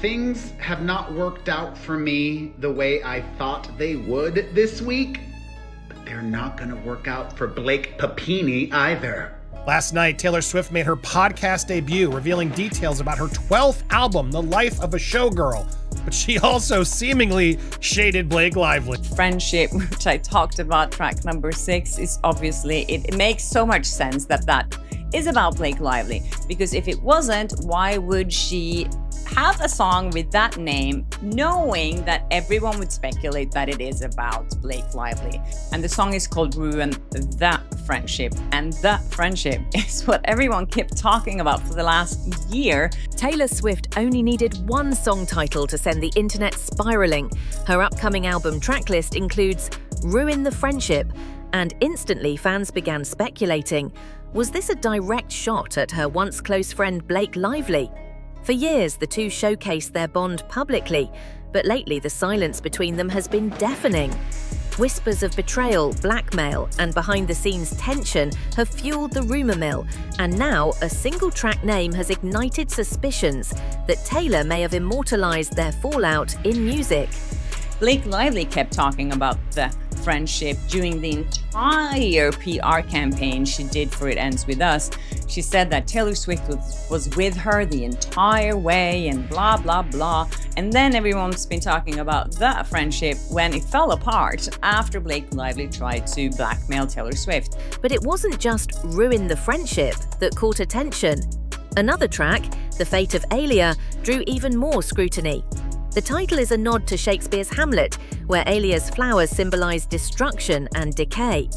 Things have not worked out for me the way I thought they would this week, but they're not going to work out for Blake Papini either. Last night, Taylor Swift made her podcast debut, revealing details about her 12th album, The Life of a Showgirl. But she also seemingly shaded Blake Lively. Friendship, which I talked about, track number 6, is obviously, it makes so much sense that is about Blake Lively. Because if it wasn't, why would she have a song with that name, knowing that everyone would speculate that it is about Blake Lively? And the song is called Ruin That Friendship. And that friendship is what everyone kept talking about for the last year. Taylor Swift only needed one song title to send the internet spiraling. Her upcoming album tracklist includes Ruin the Friendship, and instantly fans began speculating. Was this a direct shot at her once close friend Blake Lively? For years, the two showcased their bond publicly, but lately the silence between them has been deafening. Whispers of betrayal, blackmail, and behind-the-scenes tension have fueled the rumor mill, and now a single-track name has ignited suspicions that Taylor may have immortalized their fallout in music. Blake Lively kept talking about the friendship during the entire PR campaign she did for It Ends With Us. She said that Taylor Swift was with her the entire way and blah, blah, blah. And then everyone's been talking about that friendship when it fell apart after Blake Lively tried to blackmail Taylor Swift. But it wasn't just Ruin the Friendship that caught attention. Another track, The Fate of Ailia, drew even more scrutiny. The title is a nod to Shakespeare's Hamlet, where Ailia's flowers symbolize destruction and decay.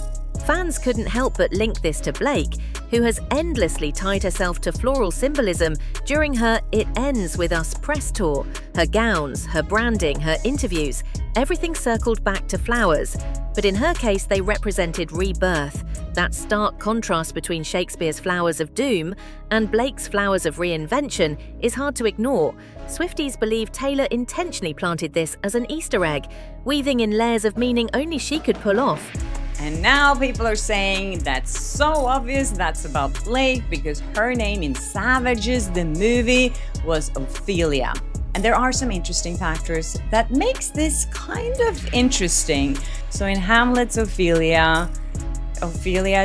Fans couldn't help but link this to Blake, who has endlessly tied herself to floral symbolism during her It Ends With Us press tour. Her gowns, her branding, her interviews, everything circled back to flowers. But in her case, they represented rebirth. That stark contrast between Shakespeare's Flowers of Doom and Blake's Flowers of Reinvention is hard to ignore. Swifties believe Taylor intentionally planted this as an Easter egg, weaving in layers of meaning only she could pull off. And now people are saying that's so obvious that's about Blake because her name in Savages, the movie, was Ophelia. And there are some interesting factors that makes this kind of interesting. So in Hamlet's Ophelia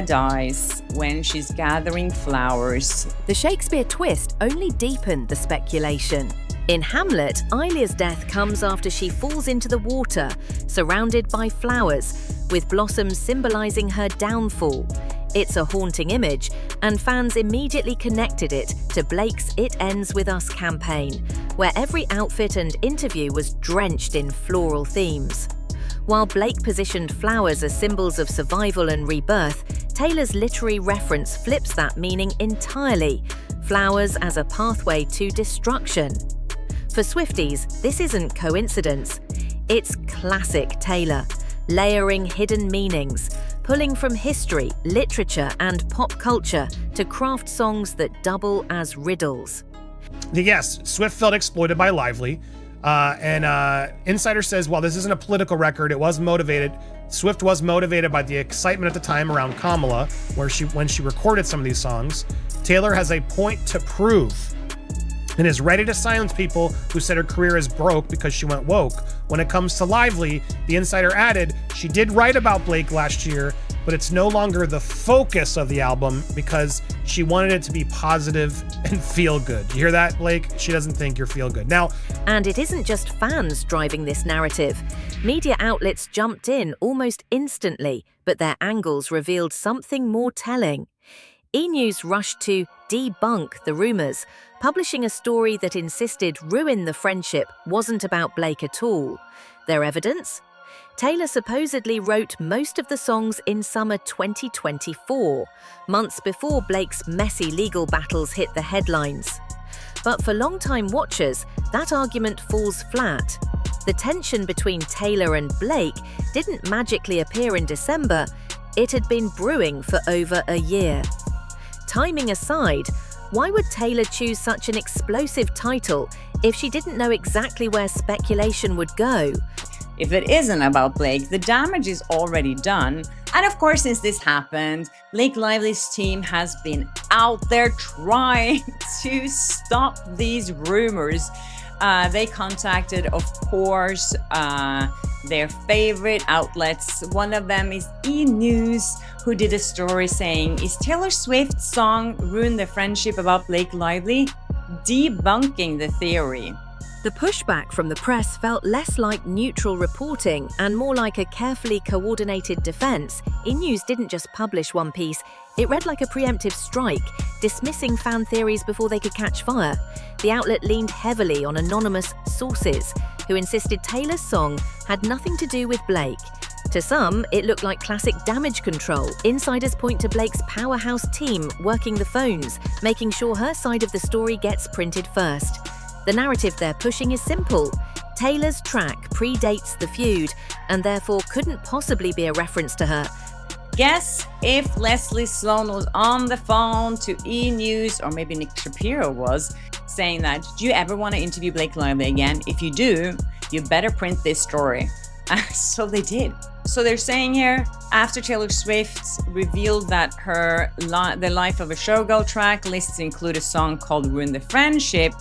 dies when she's gathering flowers. The Shakespeare twist only deepened the speculation. In Hamlet, Ailia's death comes after she falls into the water, surrounded by flowers, with blossoms symbolizing her downfall. It's a haunting image, and fans immediately connected it to Blake's It Ends With Us campaign, where every outfit and interview was drenched in floral themes. While Blake positioned flowers as symbols of survival and rebirth, Taylor's literary reference flips that meaning entirely, flowers as a pathway to destruction. For Swifties, this isn't coincidence. It's classic Taylor, layering hidden meanings, pulling from history, literature, and pop culture to craft songs that double as riddles. Yes, Swift felt exploited by Lively. Insider says, while this isn't a political record, Swift was motivated by the excitement at the time around Kamala, when she recorded some of these songs. Taylor has a point to prove and is ready to silence people who said her career is broke because she went woke. When it comes to Lively, the insider added, she did write about Blake last year, but it's no longer the focus of the album because she wanted it to be positive and feel good. You hear that, Blake? She doesn't think you're feel good. Now, and it isn't just fans driving this narrative. Media outlets jumped in almost instantly, but their angles revealed something more telling. E-News rushed to debunk the rumors, publishing a story that insisted Ruin the Friendship wasn't about Blake at all. Their evidence? Taylor supposedly wrote most of the songs in summer 2024, months before Blake's messy legal battles hit the headlines. But for longtime watchers, that argument falls flat. The tension between Taylor and Blake didn't magically appear in December. It had been brewing for over a year. Timing aside, why would Taylor choose such an explosive title if she didn't know exactly where speculation would go? If it isn't about Blake, the damage is already done. And of course, since this happened, Blake Lively's team has been out there trying to stop these rumors. They contacted, of course, their favorite outlets. One of them is E! News, who did a story saying, "Is Taylor Swift's song Ruin the Friendship about Blake Lively?" Debunking the theory. The pushback from the press felt less like neutral reporting and more like a carefully coordinated defense. E! News didn't just publish one piece, it read like a preemptive strike, dismissing fan theories before they could catch fire. The outlet leaned heavily on anonymous sources, who insisted Taylor's song had nothing to do with Blake. To some, it looked like classic damage control. Insiders point to Blake's powerhouse team working the phones, making sure her side of the story gets printed first. The narrative they're pushing is simple. Taylor's track predates the feud and therefore couldn't possibly be a reference to her. Guess if Leslie Sloan was on the phone to E! News, or maybe Nick Shapiro was, saying that, "Do you ever want to interview Blake Lively again? If you do, you better print this story." So they did. So they're saying here, after Taylor Swift revealed that her The Life of a Showgirl track lists include a song called Ruin the Friendship,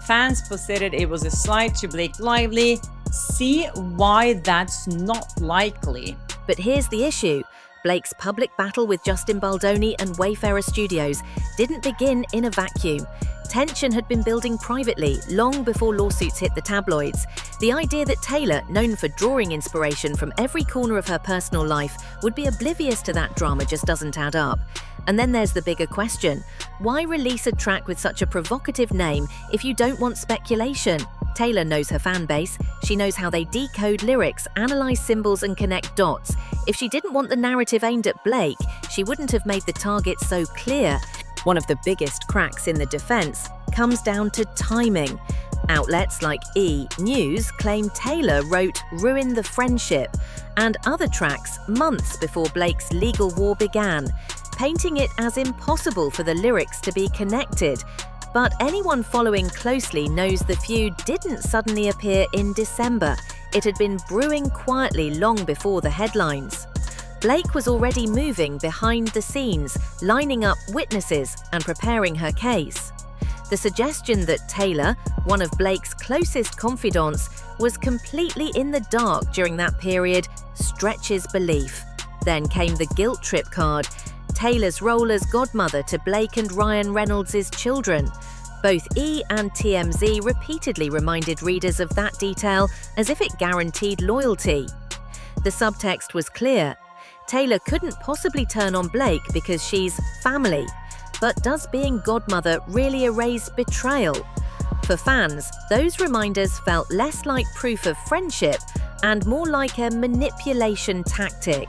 fans posited it was a slight to Blake Lively. See why that's not likely. But here's the issue. Blake's public battle with Justin Baldoni and Wayfarer Studios didn't begin in a vacuum. Tension had been building privately long before lawsuits hit the tabloids. The idea that Taylor, known for drawing inspiration from every corner of her personal life, would be oblivious to that drama just doesn't add up. And then there's the bigger question. Why release a track with such a provocative name if you don't want speculation? Taylor knows her fan base. She knows how they decode lyrics, analyze symbols, and connect dots. If she didn't want the narrative aimed at Blake, she wouldn't have made the target so clear. One of the biggest cracks in the defense comes down to timing. Outlets like E! News claim Taylor wrote Ruin the Friendship and other tracks months before Blake's legal war began, painting it as impossible for the lyrics to be connected. But anyone following closely knows the feud didn't suddenly appear in December. It had been brewing quietly long before the headlines. Blake was already moving behind the scenes, lining up witnesses and preparing her case. The suggestion that Taylor, one of Blake's closest confidants, was completely in the dark during that period stretches belief. Then came the guilt trip card, Taylor's role as godmother to Blake and Ryan Reynolds' children. Both E! and TMZ repeatedly reminded readers of that detail as if it guaranteed loyalty. The subtext was clear. Taylor couldn't possibly turn on Blake because she's family. But does being godmother really erase betrayal? For fans, those reminders felt less like proof of friendship and more like a manipulation tactic.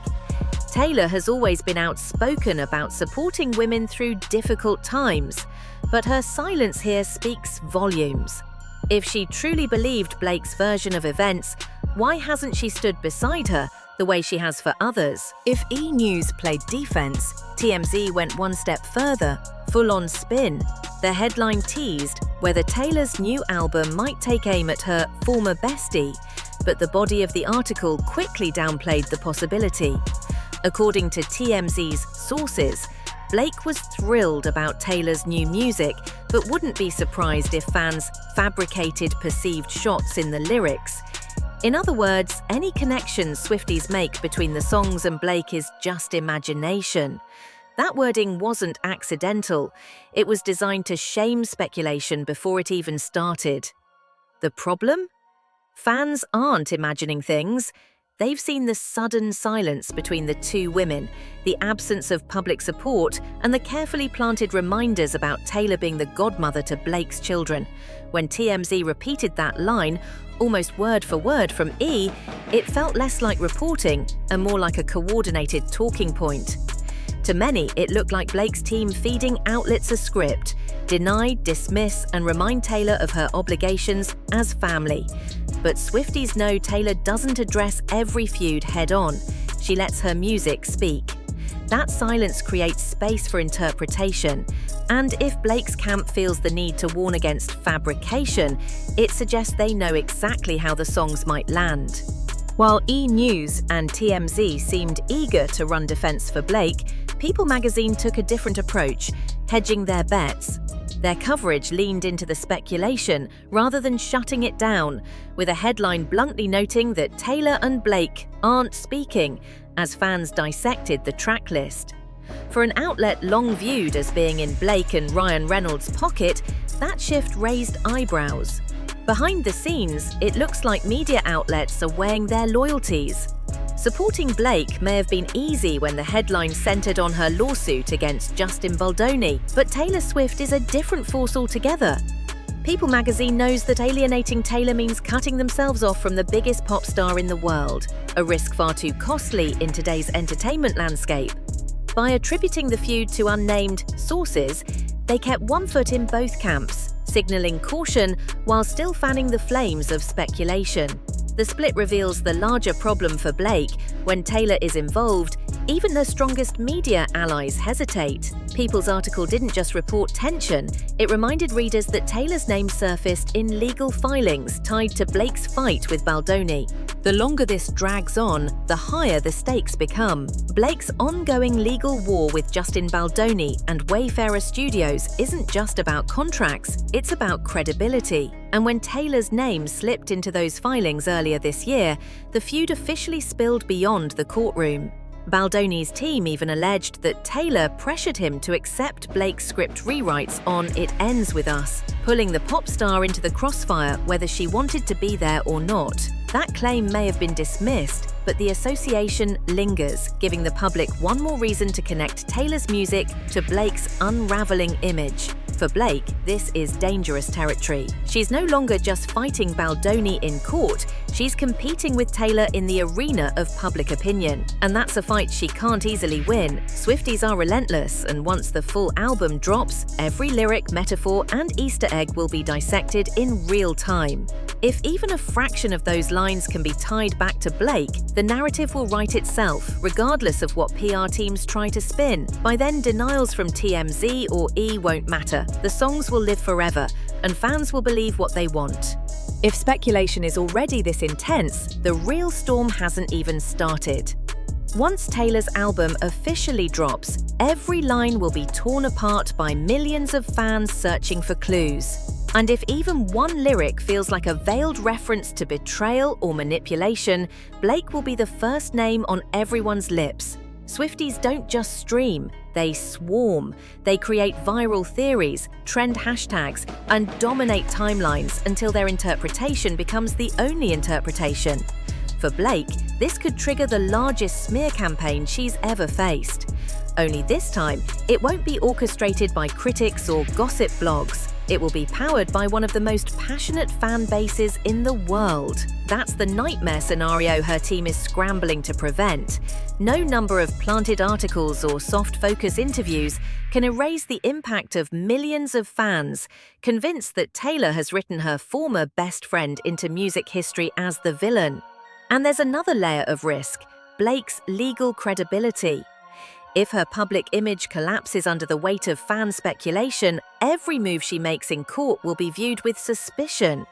Taylor has always been outspoken about supporting women through difficult times, but her silence here speaks volumes. If she truly believed Blake's version of events, why hasn't she stood beside her the way she has for others? If E! News played defense, TMZ went one step further, full-on spin. The headline teased whether Taylor's new album might take aim at her former bestie, but the body of the article quickly downplayed the possibility. According to TMZ's sources, Blake was thrilled about Taylor's new music, but wouldn't be surprised if fans fabricated perceived shots in the lyrics. In other words, any connections Swifties make between the songs and Blake is just imagination. That wording wasn't accidental. It was designed to shame speculation before it even started. The problem? Fans aren't imagining things. They've seen the sudden silence between the two women, the absence of public support, and the carefully planted reminders about Taylor being the godmother to Blake's children. When TMZ repeated that line, almost word for word from E!, it felt less like reporting and more like a coordinated talking point. To many, it looked like Blake's team feeding outlets a script: deny, dismiss, and remind Taylor of her obligations as family. But Swifties know Taylor doesn't address every feud head-on. She lets her music speak. That silence creates space for interpretation. And if Blake's camp feels the need to warn against fabrication, it suggests they know exactly how the songs might land. While E! News and TMZ seemed eager to run defense for Blake, People magazine took a different approach, hedging their bets. Their coverage leaned into the speculation rather than shutting it down, with a headline bluntly noting that Taylor and Blake aren't speaking, as fans dissected the track list. For an outlet long viewed as being in Blake and Ryan Reynolds' pocket, that shift raised eyebrows. Behind the scenes, it looks like media outlets are weighing their loyalties. Supporting Blake may have been easy when the headline centered on her lawsuit against Justin Baldoni, but Taylor Swift is a different force altogether. People magazine knows that alienating Taylor means cutting themselves off from the biggest pop star in the world, a risk far too costly in today's entertainment landscape. By attributing the feud to unnamed sources, they kept one foot in both camps, signaling caution while still fanning the flames of speculation. The split reveals the larger problem for Blake. When Taylor is involved, even her strongest media allies hesitate. People's article didn't just report tension, it reminded readers that Taylor's name surfaced in legal filings tied to Blake's fight with Baldoni. The longer this drags on, the higher the stakes become. Blake's ongoing legal war with Justin Baldoni and Wayfarer Studios isn't just about contracts, it's about credibility. And when Taylor's name slipped into those filings earlier this year, the feud officially spilled beyond the courtroom. Baldoni's team even alleged that Taylor pressured him to accept Blake's script rewrites on It Ends With Us, pulling the pop star into the crossfire whether she wanted to be there or not. That claim may have been dismissed, but the association lingers, giving the public one more reason to connect Taylor's music to Blake's unraveling image. For Blake, this is dangerous territory. She's no longer just fighting Baldoni in court, she's competing with Taylor in the arena of public opinion. And that's a fight she can't easily win. Swifties are relentless, and once the full album drops, every lyric, metaphor, and Easter egg will be dissected in real time. If even a fraction of those lines can be tied back to Blake, the narrative will write itself, regardless of what PR teams try to spin. By then, denials from TMZ or E won't matter. The songs will live forever, and fans will believe what they want. If speculation is already this intense, the real storm hasn't even started. Once Taylor's album officially drops, every line will be torn apart by millions of fans searching for clues. And if even one lyric feels like a veiled reference to betrayal or manipulation, Blake will be the first name on everyone's lips. Swifties don't just stream, they swarm. They create viral theories, trend hashtags, and dominate timelines until their interpretation becomes the only interpretation. For Blake, this could trigger the largest smear campaign she's ever faced. Only this time, it won't be orchestrated by critics or gossip blogs. It will be powered by one of the most passionate fan bases in the world. That's the nightmare scenario her team is scrambling to prevent. No number of planted articles or soft focus interviews can erase the impact of millions of fans, convinced that Taylor has written her former best friend into music history as the villain. And there's another layer of risk: Blake's legal credibility. If her public image collapses under the weight of fan speculation, every move she makes in court will be viewed with suspicion.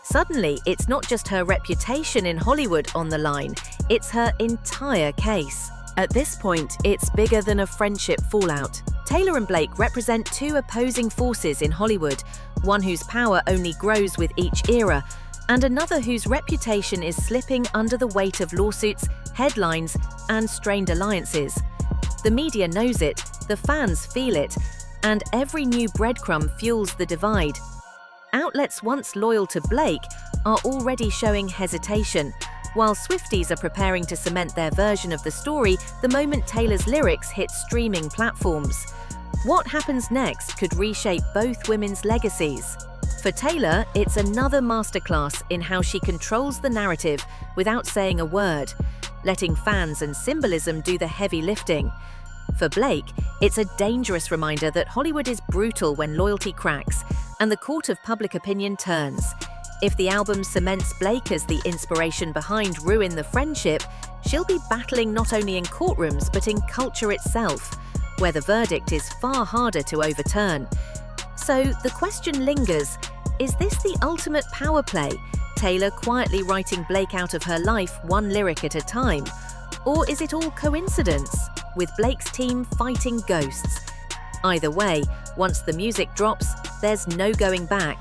Suddenly, it's not just her reputation in Hollywood on the line, it's her entire case. At this point, it's bigger than a friendship fallout. Taylor and Blake represent two opposing forces in Hollywood, one whose power only grows with each era, and another whose reputation is slipping under the weight of lawsuits, headlines, and strained alliances. The media knows it, the fans feel it, and every new breadcrumb fuels the divide. Outlets once loyal to Blake are already showing hesitation, while Swifties are preparing to cement their version of the story the moment Taylor's lyrics hit streaming platforms. What happens next could reshape both women's legacies. For Taylor, it's another masterclass in how she controls the narrative without saying a word, letting fans and symbolism do the heavy lifting. For Blake, it's a dangerous reminder that Hollywood is brutal when loyalty cracks and the court of public opinion turns. If the album cements Blake as the inspiration behind Ruin the Friendship, she'll be battling not only in courtrooms but in culture itself, where the verdict is far harder to overturn. So the question lingers, is this the ultimate power play? Taylor quietly writing Blake out of her life one lyric at a time? Or is it all coincidence, with Blake's team fighting ghosts? Either way, once the music drops, there's no going back.